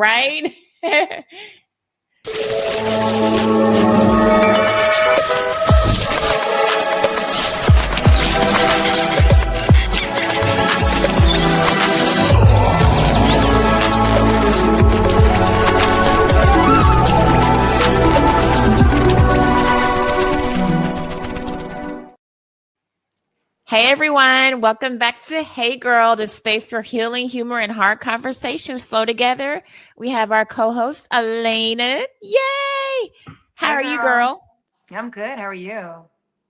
Right? Hey everyone, welcome back to Hey Girl, the space where healing, humor, and hard conversations flow together. We have our co-host, Alaina. Yay! How are you, girl? I'm good. How are you?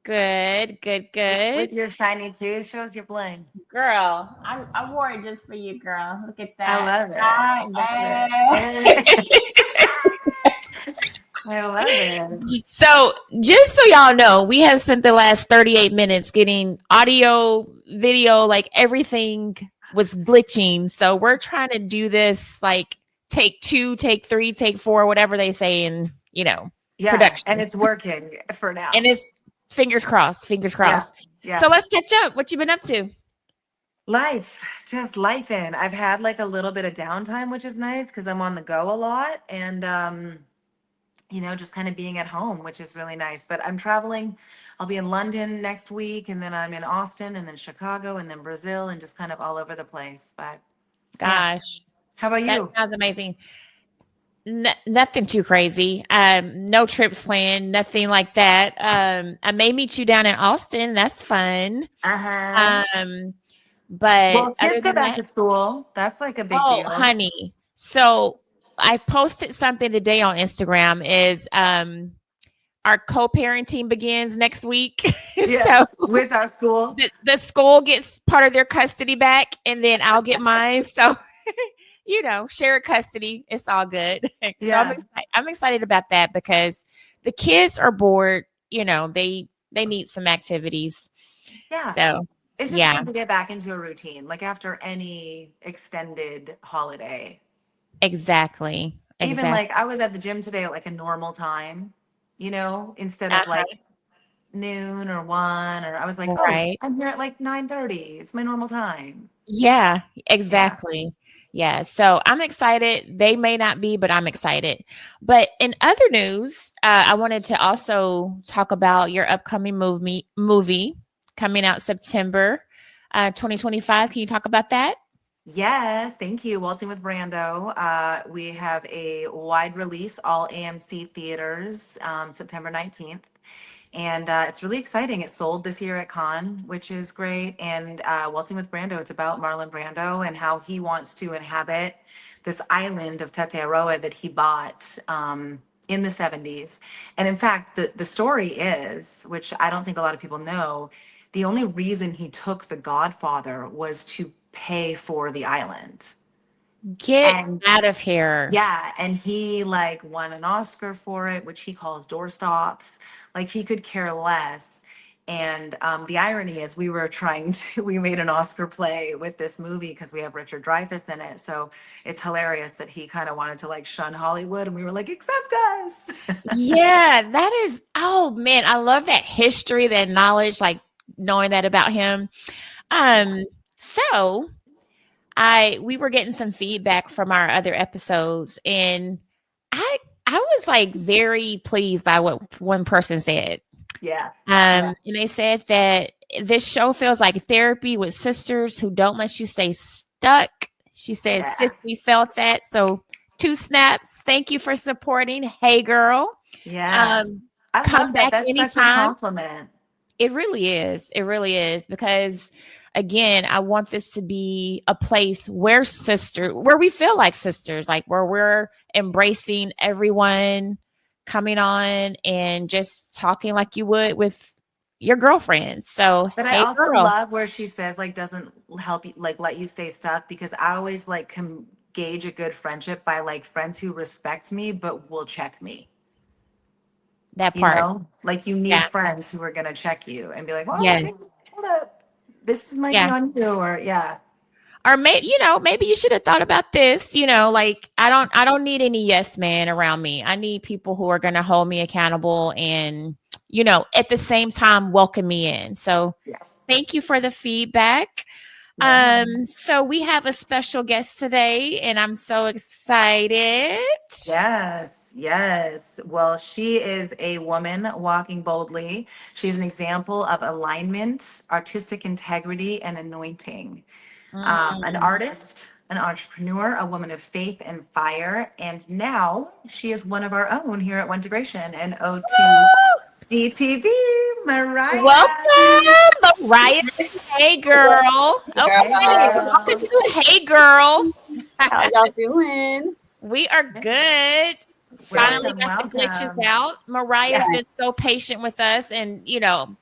Good. With your shiny tooth, shows your bling. Girl, I wore it just for you, girl. Look at I that. love it. I love it. So just so y'all know, we have spent the last 38 minutes getting audio, video, like everything was glitching. So we're trying to do this like take 2, take 3, take 4, whatever they say in, production. And it's working for now. And it's fingers crossed. Yeah. So let's catch up. What you been up to? Life, just life in. I've had like a little bit of downtime, which is nice because I'm on the go a lot. And, just kind of being at home, which is really nice. But I'm traveling. I'll be in London next week, and then I'm in Austin, and then Chicago, and then Brazil, and just kind of all over the place. But gosh, how about you? That sounds amazing. Nothing too crazy. No trips planned, nothing like that. I may meet you down in Austin. That's fun. But kids go back to school. That's like a big deal. Oh, honey. So I posted something today on Instagram is our co-parenting begins next week. Yes, so with our school. The school gets part of their custody back, and then I'll get mine. So, share custody. It's all good. Yeah. So I'm excited about that because the kids are bored. They need some activities. Yeah. So it's just good to get back into a routine, like after any extended holiday. Exactly. Even like I was at the gym today at like a normal time, instead of like noon or 1, or I was like, I'm here at like 9:30. It's my normal time. Yeah, exactly. Yeah. So I'm excited. They may not be, but I'm excited. But in other news, I wanted to also talk about your upcoming movie coming out September 2025. Can you talk about that? Yes, thank you. Waltzing with Brando. We have a wide release, all AMC theaters, September 19th. And it's really exciting. It sold this year at Cannes, which is great. And Waltzing with Brando, it's about Marlon Brando and how he wants to inhabit this island of Tetiaroa that he bought in the 70s. And in fact, the story is, which I don't think a lot of people know, the only reason he took The Godfather was to pay for the island. Get out of here. Yeah. And he like won an Oscar for it, which he calls doorstops. Like he could care less. And the irony is we made an Oscar play with this movie because we have Richard Dreyfuss in it. So it's hilarious that he kind of wanted to like shun Hollywood, and we were like, accept us. Yeah, that is, oh man, I love that history, that knowledge, like knowing that about him. So we were getting some feedback from our other episodes, and I was like very pleased by what one person said. Yeah. And they said that this show feels like therapy with sisters who don't let you stay stuck. She says, sis, we felt that. So 2 snaps. Thank you for supporting. Hey girl. Yeah. I love that. That's anytime. Such a compliment. It really is because again, I want this to be a place where we feel like sisters, like where we're embracing everyone coming on and just talking like you would with your girlfriends. So, but I also love where she says like doesn't help you, like let you stay stuck, because I always like can gauge a good friendship by like friends who respect me but will check me. That part, like you need friends who are gonna check you and be like, well, hold up, this might be on you, or maybe you should have thought about this. Like I don't need any yes man around me. I need people who are gonna hold me accountable and at the same time welcome me in. So thank you for the feedback. Yeah. So we have a special guest today, and I'm so excited. Yes, yes. Well, she is a woman walking boldly. She's an example of alignment, artistic integrity, and anointing. An Mm. artist, an entrepreneur, a woman of faith and fire. And now she is one of our own here at One Integration and O2 DTV, Mariah. Welcome, Mariah. Hey, girl. Okay, welcome Girl. to Hey, girl. How y'all doing? We are good. Finally Welcome, got the glitches welcome. out. Mariah's Yes. been so patient with us, and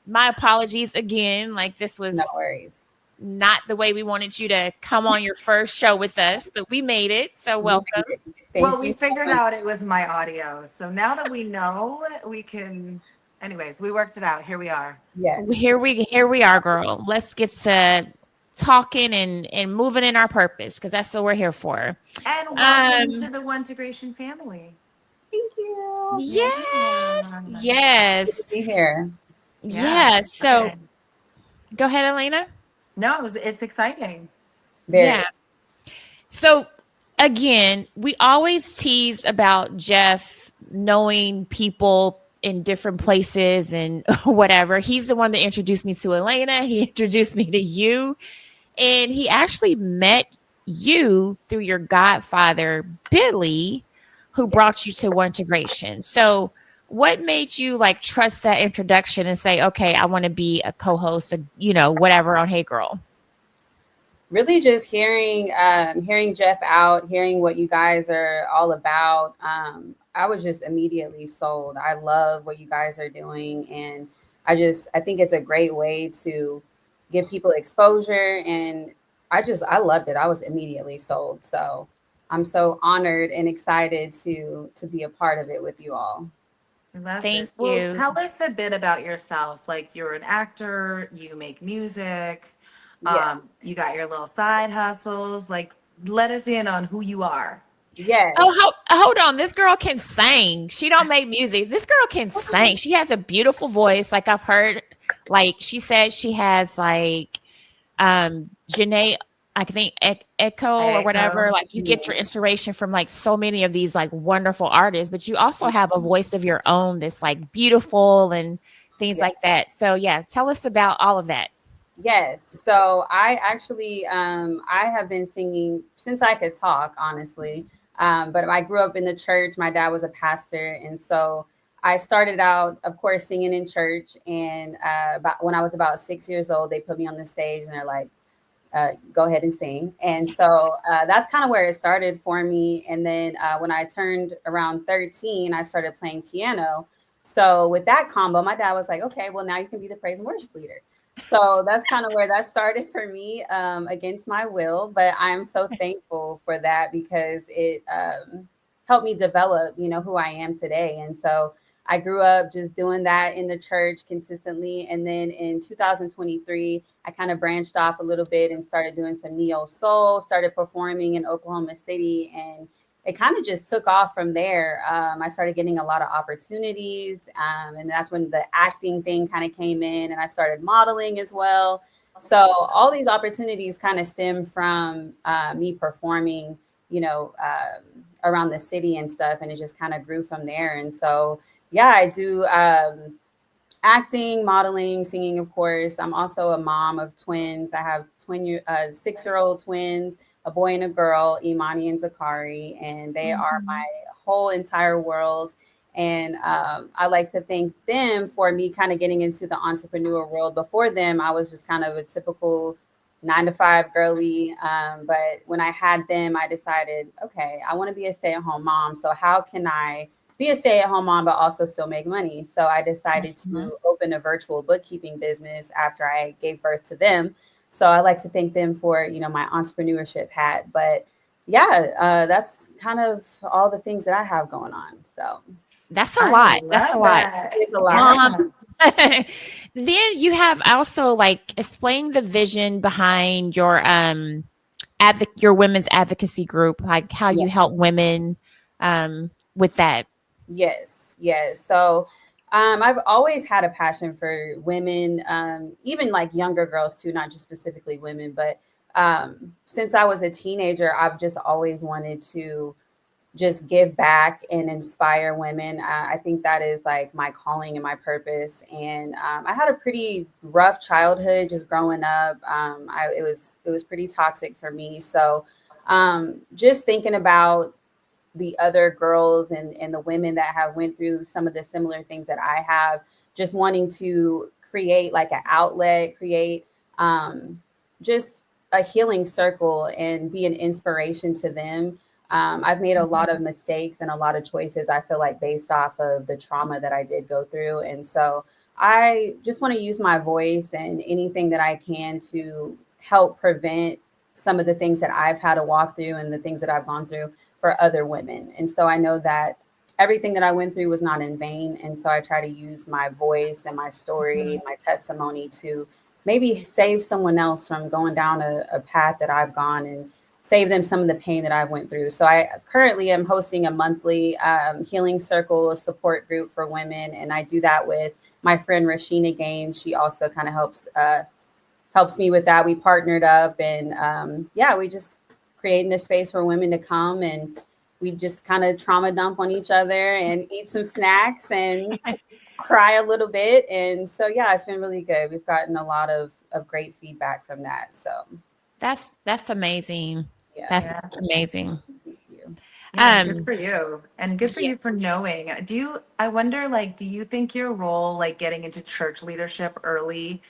my apologies again. Like, this was No worries. not the way we wanted you to come on your first show with us, but we made it. So You welcome. made it. Thank Well, you we so figured much. out it was my audio. So now that we know, we can, anyways, we worked it out. Here we are. Yes. Here we are, girl. Let's get to talking and moving in our purpose, because that's what we're here for. And welcome to Um, the One Integration family. Thank you. yes, Yeah. yes, Good to be here. Yeah. yes. So go ahead, Alaina. No, it's exciting. Very. Yeah. So again, we always tease about Jeff knowing people in different places and whatever. He's the one that introduced me to Alaina. He introduced me to you. And he actually met you through your godfather, Billy, who brought you to One Integration. So what made you like trust that introduction and say, okay, I want to be a co-host, whatever on Hey Girl? Really just hearing Jeff out, hearing what you guys are all about. I was just immediately sold. I love what you guys are doing. And I think it's a great way to give people exposure. And I loved it. I was immediately sold. So I'm so honored and excited to be a part of it with you all. I love Thank this. Well, you. tell us a bit about yourself. Like you're an actor, you make music, Yes. you got your little side hustles. Like let us in on who you are. Yes. Oh, hold on. This girl can sing. She don't make music. This girl can sing. She has a beautiful voice. Like I've heard, like she said she has like Janae, I think Echo or whatever. Echo. Like you get your inspiration from like so many of these like wonderful artists, but you also have a voice of your own that's like beautiful and things Yes. like that. So yeah, tell us about all of that. Yes. So I actually, I have been singing since I could talk, honestly. But I grew up in the church. My dad was a pastor. And so I started out, of course, singing in church. And when I was about 6 years old, they put me on the stage and they're like, go ahead and sing. And so that's kind of where it started for me. And then when I turned around 13, I started playing piano. So with that combo, my dad was like, okay, well, now you can be the praise and worship leader. So that's kind of where that started for me, against my will. But I'm so thankful for that because it helped me develop, who I am today. And so I grew up just doing that in the church consistently. And then in 2023, I kind of branched off a little bit and started doing some neo soul, started performing in Oklahoma City. And it kind of just took off from there. I started getting a lot of opportunities. And that's when the acting thing kind of came in and I started modeling as well. So all these opportunities kind of stem from me performing, around the city and stuff. And it just kind of grew from there. And so, yeah, I do acting, modeling, singing, of course. I'm also a mom of twins. I have 6-year-old twins, a boy and a girl, Imani and Zakari, and they are my whole entire world. And I like to thank them for me kind of getting into the entrepreneur world. Before them, I was just kind of a typical 9-to-5 girly. But when I had them, I decided, okay, I want to be a stay-at-home mom. So how can I be a stay-at-home mom, but also still make money? So I decided to open a virtual bookkeeping business after I gave birth to them. So I like to thank them for, my entrepreneurship hat. But yeah, that's kind of all the things that I have going on. So that's a lot. That's a lot. It's a lot. Then you have also like explain the vision behind your your women's advocacy group, like how you help women with that. Yes. So I've always had a passion for women, even like younger girls too, not just specifically women, but since I was a teenager, I've just always wanted to just give back and inspire women. I think that is like my calling and my purpose. And I had a pretty rough childhood just growing up. It was pretty toxic for me. So just thinking about the other girls and the women that have went through some of the similar things that I have, just wanting to create like an outlet, create just a healing circle and be an inspiration to them. I've made a lot of mistakes and a lot of choices, I feel like, based off of the trauma that I did go through. And so I just want to use my voice and anything that I can to help prevent some of the things that I've had to walk through and the things that I've gone through for other women. And so I know that everything that I went through was not in vain. And so I try to use my voice and my story, my testimony to maybe save someone else from going down a path that I've gone and save them some of the pain that I went through. So I currently am hosting a monthly healing circle support group for women. And I do that with my friend Rashina Gaines. She also kind of helps me with that. We partnered up and we just creating a space for women to come and we just kind of trauma dump on each other and eat some snacks and cry a little bit. And so, yeah, it's been really good. We've gotten a lot of great feedback from that. So that's amazing. Yeah. That's amazing. Thank you. Yeah, good for you. And good for you for knowing. I wonder, like, do you think your role, like getting into church leadership early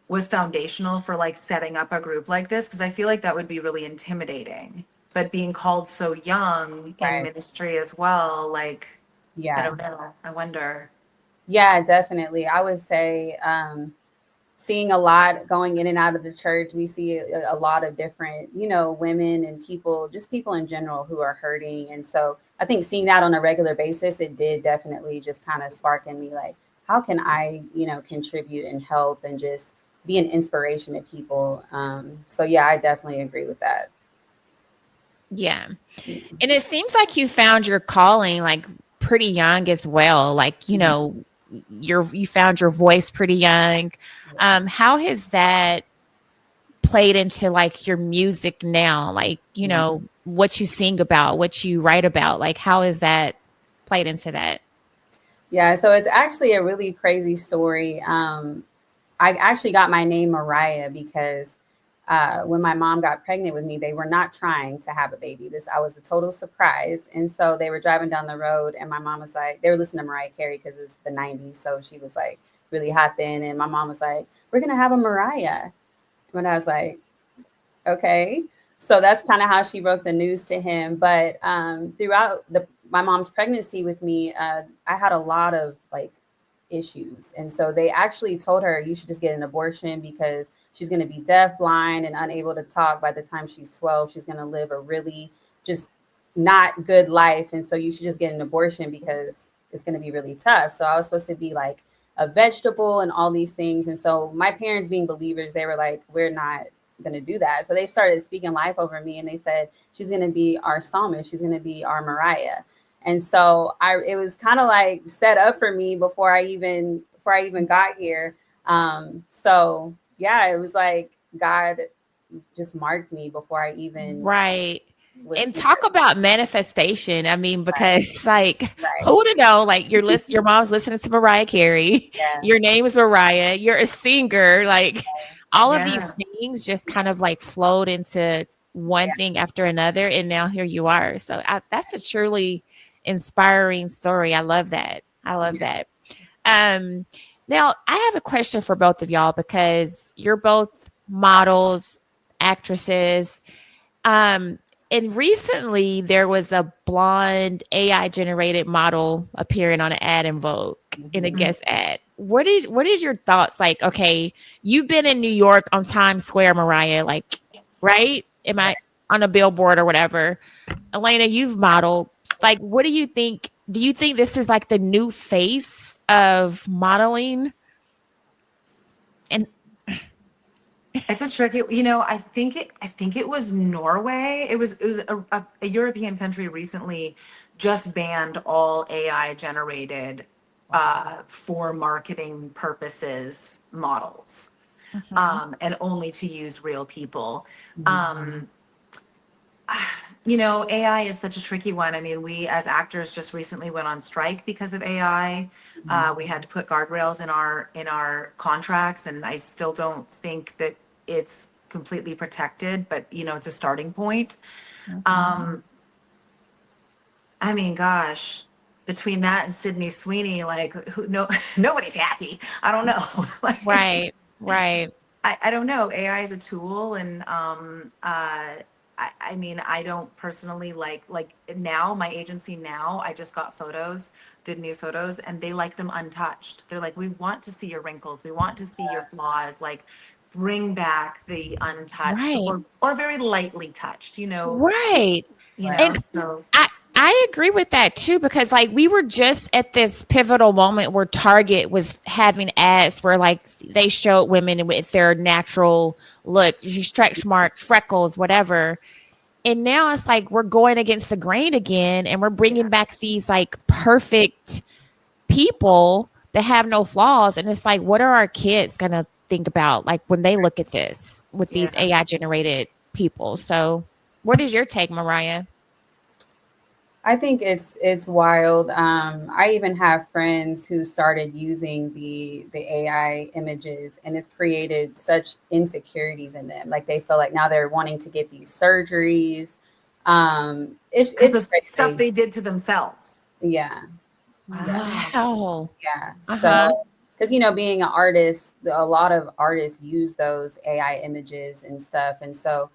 was foundational for like setting up a group like this? Because I feel like that would be really intimidating. But being called so young in ministry as well, like, I don't know. I wonder. Yeah, definitely. I would say seeing a lot going in and out of the church. We see a lot of different, women and people, just people in general who are hurting. And so I think seeing that on a regular basis, it did definitely just kind of spark in me, like, how can I, contribute and help and just be an inspiration to people. So yeah, I definitely agree with that. Yeah. And it seems like you found your calling like pretty young as well. Like, you found your voice pretty young. How has that played into like your music now? Like, what you sing about, what you write about, like, how has that played into that? Yeah. So it's actually a really crazy story. I actually got my name Mariah because when my mom got pregnant with me, they were not trying to have a baby. I was a total surprise. And so they were driving down the road and my mom was like, they were listening to Mariah Carey because it's the 90s. So she was like really hot then. And my mom was like, we're going to have a Mariah. When I was like, okay. So that's kind of how she broke the news to him. But throughout my mom's pregnancy with me, I had a lot of like issues. And so they actually told her, you should just get an abortion because she's going to be deaf, blind, and unable to talk by the time she's 12. She's going to live a really just not good life. And so you should just get an abortion because it's going to be really tough. So I was supposed to be like a vegetable and all these things. And so my parents being believers, they were like, we're not going to do that. So they started speaking life over me and they said, she's going to be our psalmist. She's going to be our Mariah. And so it was kind of like set up for me before I even got here. So yeah, it was like God just marked me before I even and talk about manifestation. I mean, because like who would know? Like your mom's listening to Mariah Carey. Yeah. Your name is Mariah. You're a singer. Like all of these things just kind of like flowed into one thing after another, and now here you are. So that's a truly inspiring story. I love that. That. Now I have a question for both of y'all because you're both models, actresses. And recently there was a blonde AI generated model appearing on an ad in Vogue in a guest ad. What is your thoughts? Like, okay, you've been in New York on Times Square, Mariah, like, right? Am I on a billboard or whatever? Alaina, you've modeled. Like, what do you think? Do you think this is like the new face of modeling? And it's a tricky, I think it was Norway. It was a European country recently just banned all AI generated for marketing purposes models. and only to use real people. Mhm. AI is such a tricky one. I mean, we as actors just recently went on strike because of AI. We had to put guardrails in our contracts, and I still don't think that it's completely protected, but it's a starting point. Um, I mean, gosh, between that and Sydney Sweeney, like nobody's happy. I don't know. Like, Right. Right. I don't know. AI is a tool, and I mean, I don't personally like now my agency now. I just got photos, did new photos, and they like them untouched. They're like, we want to see your wrinkles, we want to see your flaws. Like, bring back the untouched Right. or very lightly touched. Right. Right. And So I agree with that too, because like we were just at this pivotal moment where Target was having ads where like they showed women with their natural look, stretch marks, freckles, whatever. And now it's like we're going against the grain again, and we're bringing yeah, back these like perfect people that have no flaws. And it's like, what are our kids going to think about like when they look at this with these yeah. AI generated people? So, what is your take, Mariah? I think it's wild. I even have friends who started using the AI images, and it's created such insecurities in them. Like they feel like now they're wanting to get these surgeries. Because It's of stuff crazy. they did to themselves. Yeah, yeah, Wow. Wow. yeah. Uh-huh. So because being an artist, a lot of artists use those AI images and stuff, and so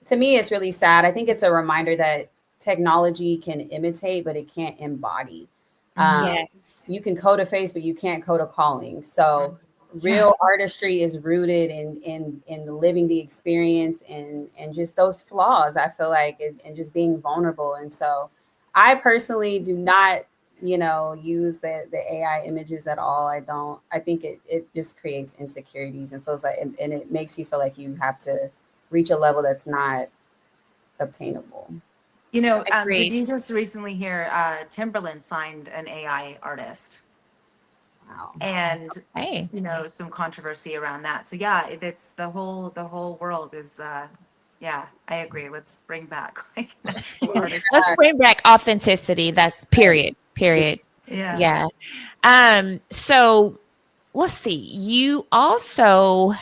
to me, it's really sad. I think it's a reminder that technology can imitate, but it can't embody. Um, Yes. you can code a face, but you can't code a calling. So Yeah. real artistry is rooted in living the experience and just those flaws. I feel like and just being vulnerable. And so I personally do not use the AI images at all. I don't. I think it just creates insecurities and feels like and it makes you feel like you have to reach a level that's not obtainable. Did Agreed. you just recently hear Timberland signed an AI artist? Wow. And Hey. some controversy around that. So yeah, it's the whole world is yeah, I agree. Let's bring back like Let's artists. bring back authenticity. That's period. Period. Yeah. Yeah. So let's see. You also,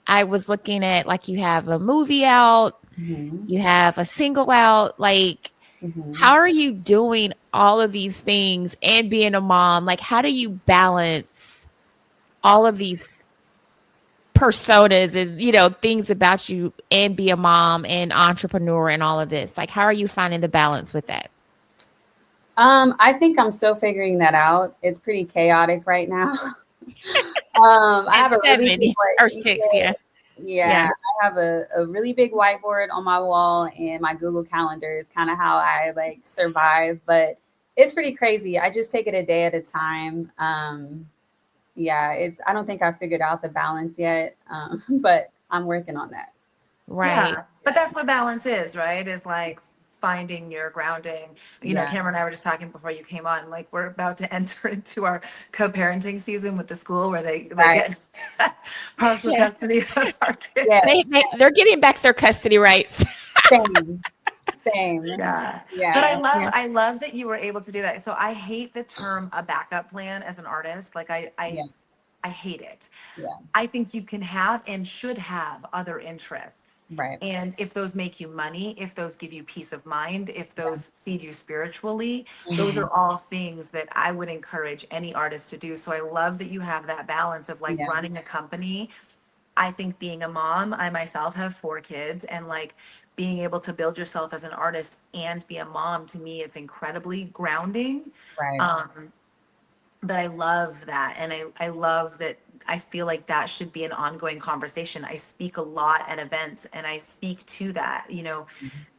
I was looking at like you have a movie out, Mm-hmm. you have a single out. Like, Mm-hmm. how are you doing all of these things and being a mom? Like, how do you balance all of these personas and, things about you and be a mom and entrepreneur and all of this? Like, how are you finding the balance with that? I think I'm still figuring that out. It's pretty chaotic right now. I At have a really big 7 or 6, yeah. yeah, Yeah. I have a really big whiteboard on my wall, and my Google Calendar is kind of how I like survive, but it's pretty crazy. I just take it a day at a time. Yeah, I don't think I figured out the balance yet, but I'm working on that. Right. Yeah. But that's what balance is, right? Is like finding your grounding. Yeah, Cameron and I were just talking before you came on. Like, we're about to enter into our co-parenting season with the school where they right. get partial Yeah. custody of our Yes, kids. They're getting back their custody rights. same, same. Yeah. But I Yeah, love Yeah. I love that you were able to do that. So I hate the term a backup plan as an artist. Like yeah, I hate it. yeah. I think you can have and should have other interests. Right. And if those make you money, if those give you peace of mind, if Yeah. those feed you spiritually, those Mhm. are all things that I would encourage any artist to do. So I love that you have that balance of like Yeah. running a company. I think being a mom, I myself have 4 kids, and like being able to build yourself as an artist and be a mom, to me, it's incredibly grounding. Right. Um, but I love that. And I love that. I feel like that should be an ongoing conversation. I speak a lot at events, and I speak to that.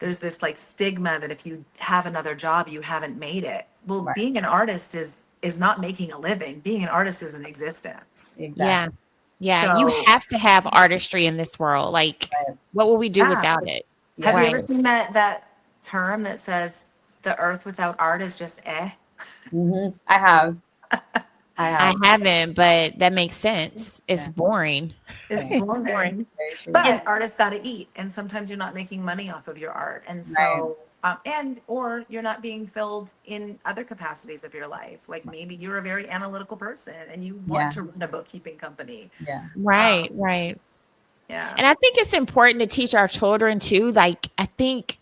There's this like stigma that if you have another job, you haven't made it. Well, Right. being an artist is not making a living. Being an artist is an existence. Yeah. Exactly. Yeah. You So, have to have artistry in this world. Like, Right. what will we do yeah. without it? Have Yeah. you ever Right. seen that term that says the earth without art is just eh? I have. I haven't, but that makes sense. It's boring. It's Right. boring. Very true. But artists got to eat, and sometimes you're not making money off of your art, and so or you're not being filled in other capacities of your life. Like maybe you're a very analytical person, and you want to run a bookkeeping company. Yeah. Right. Yeah. And I think it's important to teach our children too. Like, I think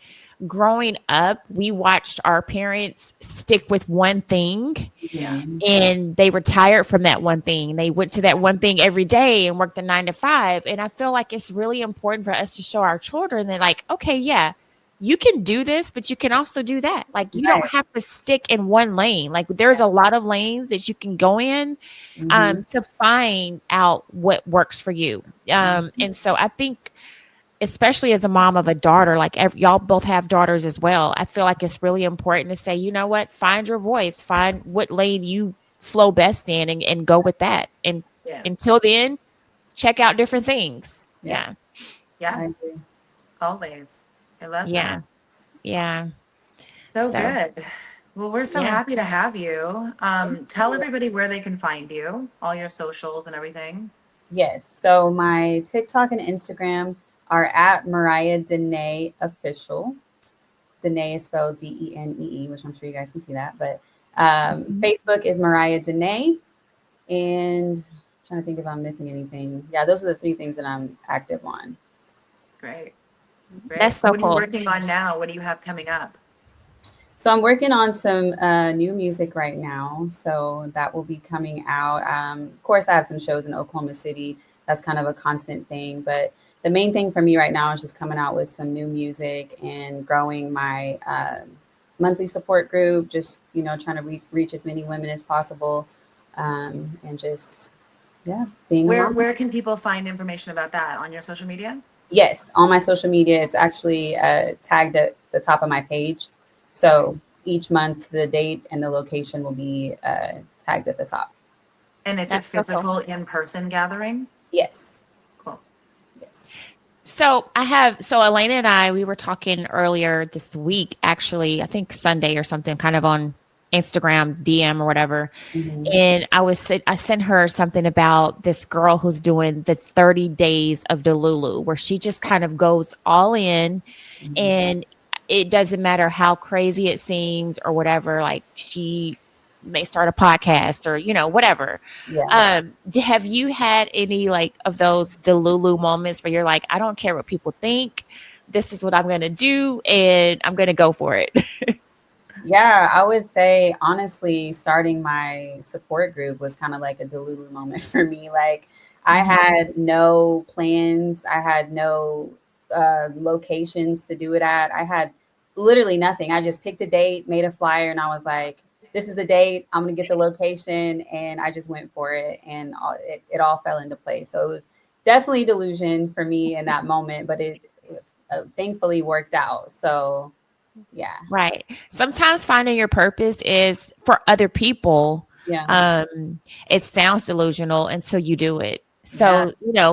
growing up, we watched our parents stick with one thing. Yeah. And they retired from that one thing. They went to that one thing every day and worked a 9 to 5. And I feel like it's really important for us to show our children that, like, okay, yeah, you can do this, but you can also do that. Like, you don't have to stick in one lane. Like, there's a lot of lanes that you can go in to find out what works for you. And so I think, especially as a mom of a daughter, like y'all both have daughters as well, I feel like it's really important to say, you know what, find your voice, find what lane you flow best in, and go with that. And until then, check out different things. Yeah. I agree. Always. I love that. Yeah. So good. Well, we're so happy to have you. Tell everybody where they can find you, all your socials and everything. Yes. So my TikTok and Instagram are at Mariah Deneè Official. Deneè is spelled Denee, which I'm sure you guys can see that. But Facebook is Mariah Deneè. And I'm trying to think if I'm missing anything. Yeah, those are the 3 things that I'm active on. Great. That's so What cool. are you working on now? What do you have coming up? So I'm working on some new music right now. So that will be coming out. Of course, I have some shows in Oklahoma City. That's kind of a constant thing. But the main thing for me right now is just coming out with some new music and growing my monthly support group, just, trying to reach as many women as possible. And just, being where can people find information about that? On your social media? Yes, on my social media. It's actually tagged at the top of my page. So each month, the date and the location will be tagged at the top. And it's a physical in-person gathering? Yes. Cool. Yes. So Alaina and I, we were talking earlier this week, actually, I think Sunday or something, kind of on Instagram DM or whatever. And I sent her something about this girl who's doing the 30 days of Delulu, where she just kind of goes all in, and it doesn't matter how crazy it seems or whatever. Like, she may start a podcast or, whatever. Yeah. Have you had any of those Delulu moments where you're like, I don't care what people think, this is what I'm going to do, and I'm going to go for it? Yeah, I would say, honestly, starting my support group was kind of like a Delulu moment for me. Like, I had no plans. I had no locations to do it at. I had literally nothing. I just picked a date, made a flyer, and I was like, this is the date. I'm going to get the location. And I just went for it. And it all fell into place. So it was definitely delusion for me in that moment, but it thankfully worked out. So yeah. Right. Sometimes finding your purpose is for other people. Yeah. It sounds delusional until you do it. So,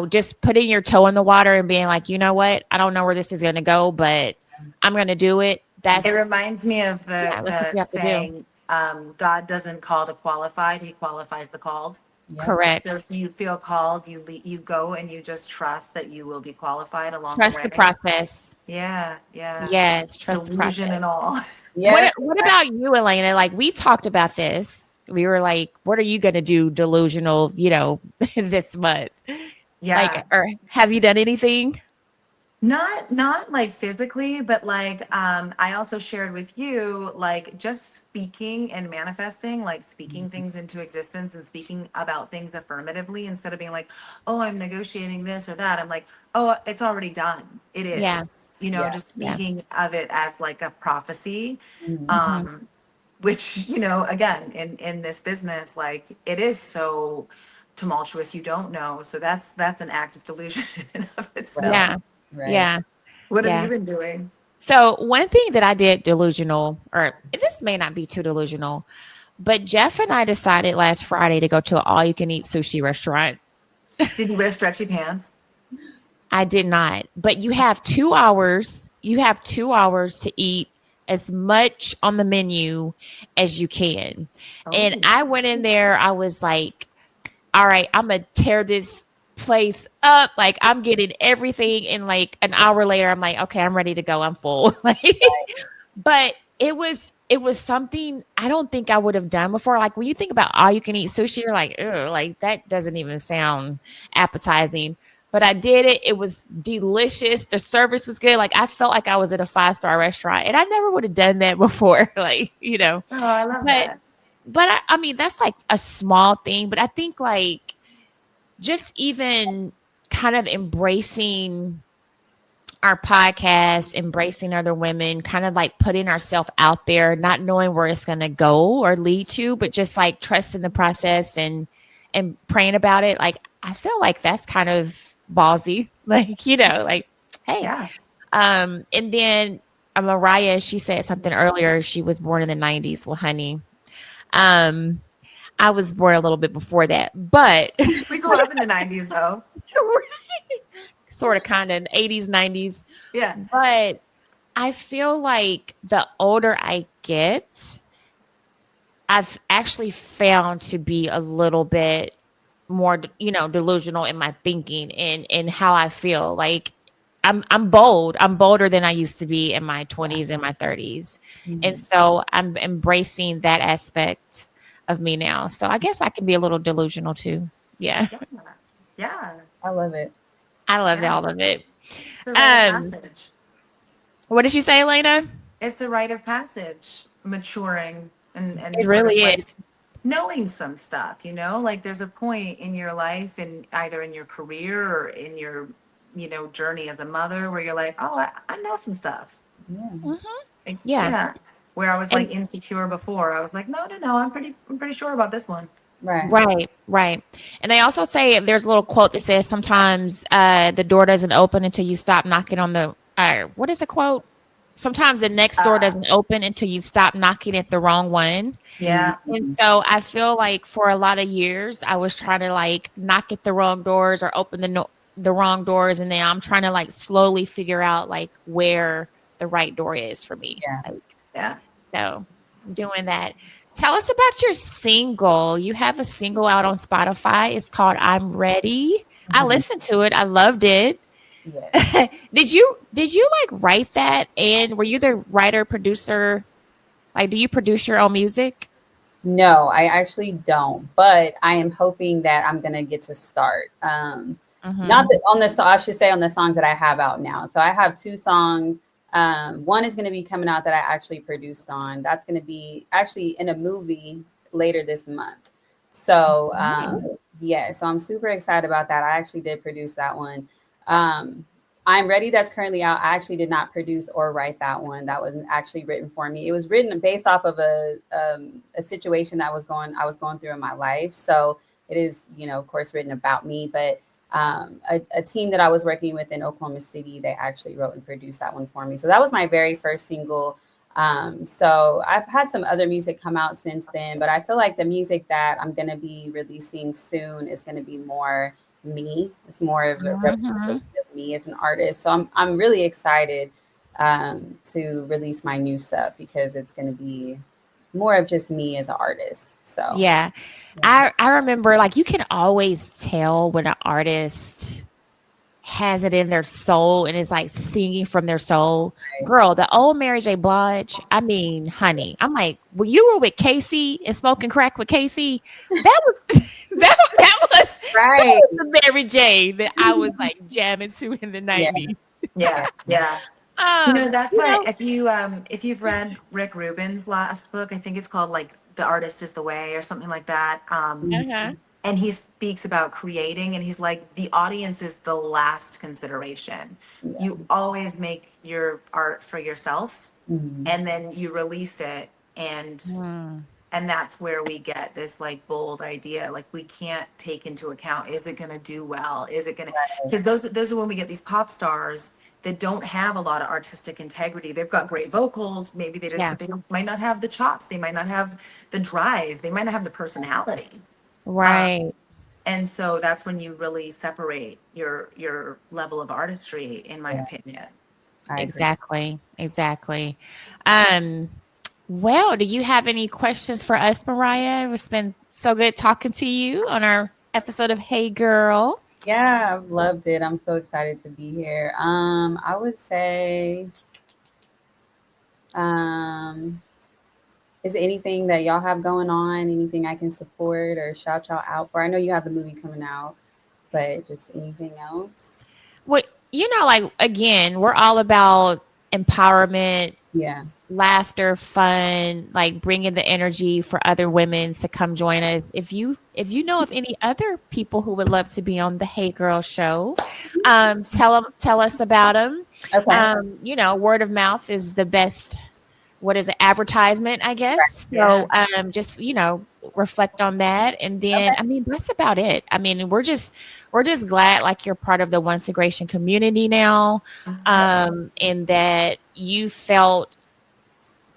just putting your toe in the water and being like, you know what? I don't know where this is going to go, but I'm going to do it. It reminds me of the saying, God doesn't call the qualified, he qualifies the called. Yeah. Correct. So if you feel called, you go and you just trust that you will be qualified along Trust the way. the process. Yeah. Yes, trust the process. Delusion and all. Yeah. What about you, Alaina? Like, we talked about this. We were like, what are you going to do delusional, this month? Yeah. Or have you done anything? Not like physically, but I also shared with you, just speaking and manifesting, speaking things into existence and speaking about things affirmatively instead of being like, oh, I'm negotiating this or that. I'm like, oh, it's already done. It is, just speaking of it as like a prophecy, which, again, in this business, it is so tumultuous. You don't know. So that's an act of delusion in and of itself. Yeah. Right. Yeah. What have you been doing? So one thing that I did delusional, or this may not be too delusional, but Jeff and I decided last Friday to go to an all-you-can-eat sushi restaurant. Did you wear stretchy pants? I did not, but you have 2 hours. You have 2 hours to eat as much on the menu as you can. And Oh. I went in there, I was like, all right, I'm gonna tear this place up. Like I'm getting everything. And like an hour later, I'm like, okay, I'm ready to go. I'm full. Like, but it was something I don't think I would have done before. Like when you think about all you can eat sushi, you're like, oh, like that doesn't even sound appetizing. But I did it. It was delicious. The service was good. Like I felt like I was at a 5-star restaurant, and I never would have done that before. Like, Oh, I love but that. I mean, that's like a small thing, but I think like just even kind of embracing our podcast, embracing other women, kind of like putting ourselves out there, not knowing where it's going to go or lead to, but just like trusting the process and praying about it. Like I feel like that's kind of ballsy. Like, like, hey. Yeah. And then Mariah, she said something earlier. She was born in the 90s. Well, honey, I was born a little bit before that, but We grew up in the 90s though. sort of kind of 80s, 90s. Yeah. But I feel like the older I get, I've actually found to be a little bit more, delusional in my thinking and how I feel. Like I'm bold. I'm bolder than I used to be in my 20s and my 30s. And so I'm embracing that aspect of me now. So I guess I can be a little delusional too. Yeah. Yeah. I love it. I love all of it. It's a rite of passage. What did you say, Alaina? It's a rite of passage, maturing and It sort really of like is. knowing some stuff, like there's a point in your life and either in your career or in your, journey as a mother where you're like, oh, I know some stuff. Yeah. Like, Yeah. Where I was like insecure before. I was like, no, I'm pretty sure about this one. Right. Right. And they also say there's a little quote that says sometimes the door doesn't open until you stop knocking on the, what is the quote? Sometimes the next door doesn't open until you stop knocking at the wrong one. Yeah. And so I feel like for a lot of years, I was trying to like knock at the wrong doors or open the wrong doors. And then I'm trying to like slowly figure out like where the right door is for me. Yeah. So I'm doing that. Tell us about your single. You have a single out on Spotify. It's called I'm Ready. I listened to it. I loved it. Yes. Did you like write that? And were you the writer, producer? Like, do you produce your own music? No, I actually don't, but I am hoping that I'm going to get to start. Not that on this, I should say on the songs that I have out now. So I have 2 songs. One is going to be coming out that I actually produced on. That's going to be actually in a movie later this month. So so I'm super excited about that. I actually did produce that one. I'm Ready, that's currently out. I actually did not produce or write that one. That wasn't actually written for me. It was written based off of a situation that I was going through in my life. So it is, of course, written about me. But a team that I was working with in Oklahoma City, they actually wrote and produced that one for me. So that was my very first single. So I've had some other music come out since then, but I feel like the music that I'm going to be releasing soon is going to be more me. It's more of a representation of me as an artist. So I'm really excited to release my new stuff because it's going to be more of just me as an artist. So yeah. I remember like you can always tell when an artist has it in their soul and is like singing from their soul. Girl, the old Mary J. Blige, I mean, honey, I'm like, when you were with Casey and smoking crack with Casey, that was that was the Mary J. that I was like jamming to in the 90s. Yeah. That's why if you've read Rick Rubin's last book, I think it's called like The Artist is the Way or something like that. And he speaks about creating, and he's like, the audience is the last consideration. You always make your art for yourself, and then you release it, and that's where we get this like bold idea. Like we can't take into account, is it going to do well? Is it going to? Because those are when we get these pop stars that don't have a lot of artistic integrity. They've got great vocals, maybe they just, but they might not have the chops. They might not have the drive. They might not have the personality. Right. And so that's when you really separate your level of artistry, in my opinion. I agree. Exactly. Well, do you have any questions for us, Mariah? It's been so good talking to you on our episode of Hey Girl. Yeah, I've loved it. I'm so excited to be here. I would say, um, is there anything that y'all have going on? Anything I can support or shout y'all out for? I know you have the movie coming out, but just anything else? Well, like again, we're all about empowerment, Yeah. laughter, fun, like bringing the energy for other women to come join us. If you know of any other people who would love to be on the Hey Girl show, tell us about them. Okay. Word of mouth is the best. What is it? Advertisement, I guess. Yeah. So, just reflect on that, and then Okay. I mean that's about it. I mean we're just glad like you're part of the Once Integration community now, and that you felt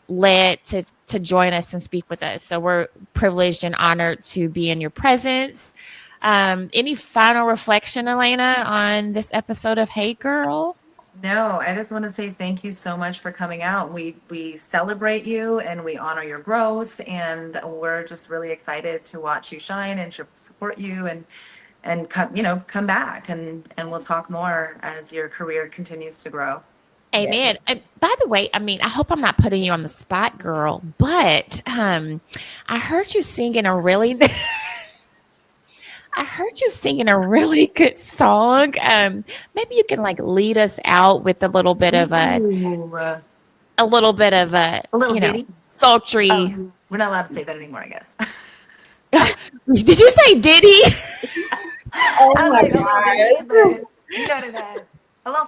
led to join us and speak with us. So we're privileged and honored to be in your presence. Any final reflection, Alaina, on this episode of Hey Girl? No, I just want to say thank you so much for coming out. We celebrate you and we honor your growth, and we're just really excited to watch you shine and to support you and come back and we'll talk more as your career continues to grow. Yes. Amen. And by the way, I mean, I hope I'm not putting you on the spot, girl, but I heard you singing a really I heard you singing a really good song. Maybe you can like lead us out with a little bit of Ooh, a a little ditty. sultry. We're not allowed to say that anymore, I guess. Did you say Diddy? Oh I was my like a little ditty, gosh. but you know what I meant. A little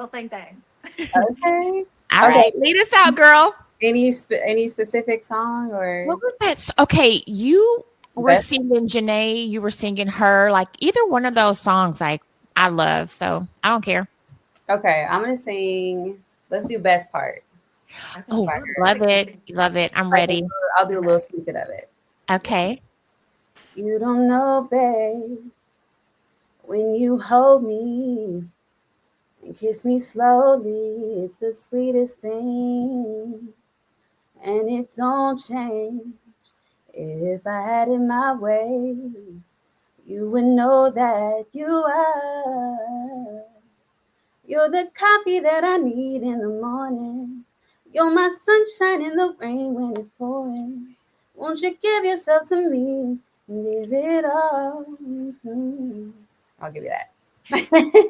thing. Okay. All Okay. right, lead us out, girl. Any specific song or What was that? Okay, you were best? singing Janae, you were singing her, like either one of those songs, like I love. So I don't care. Okay, I'm gonna sing. Let's do best part. Oh, Okay. love it. Love it. I'm ready. I'll do a little snippet of it. Okay. You don't know, babe, when you hold me and kiss me slowly, it's the sweetest thing, and it don't change. If I had it my way, you would know that you are. You're the coffee that I need in the morning. You're my sunshine in the rain when it's pouring. Won't you give yourself to me and give it all? I'll give you that.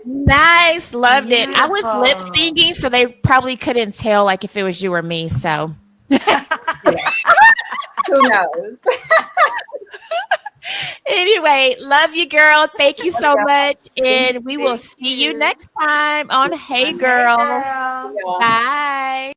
Nice. Loved it. I was lip Beautiful. syncing, so they probably couldn't tell like if it was you or me. So Who knows? anyway, love you, girl. Thank you so Okay. much. And we will Thank see you you. next time on Hey Hey, Girl. girl. Yeah. Bye.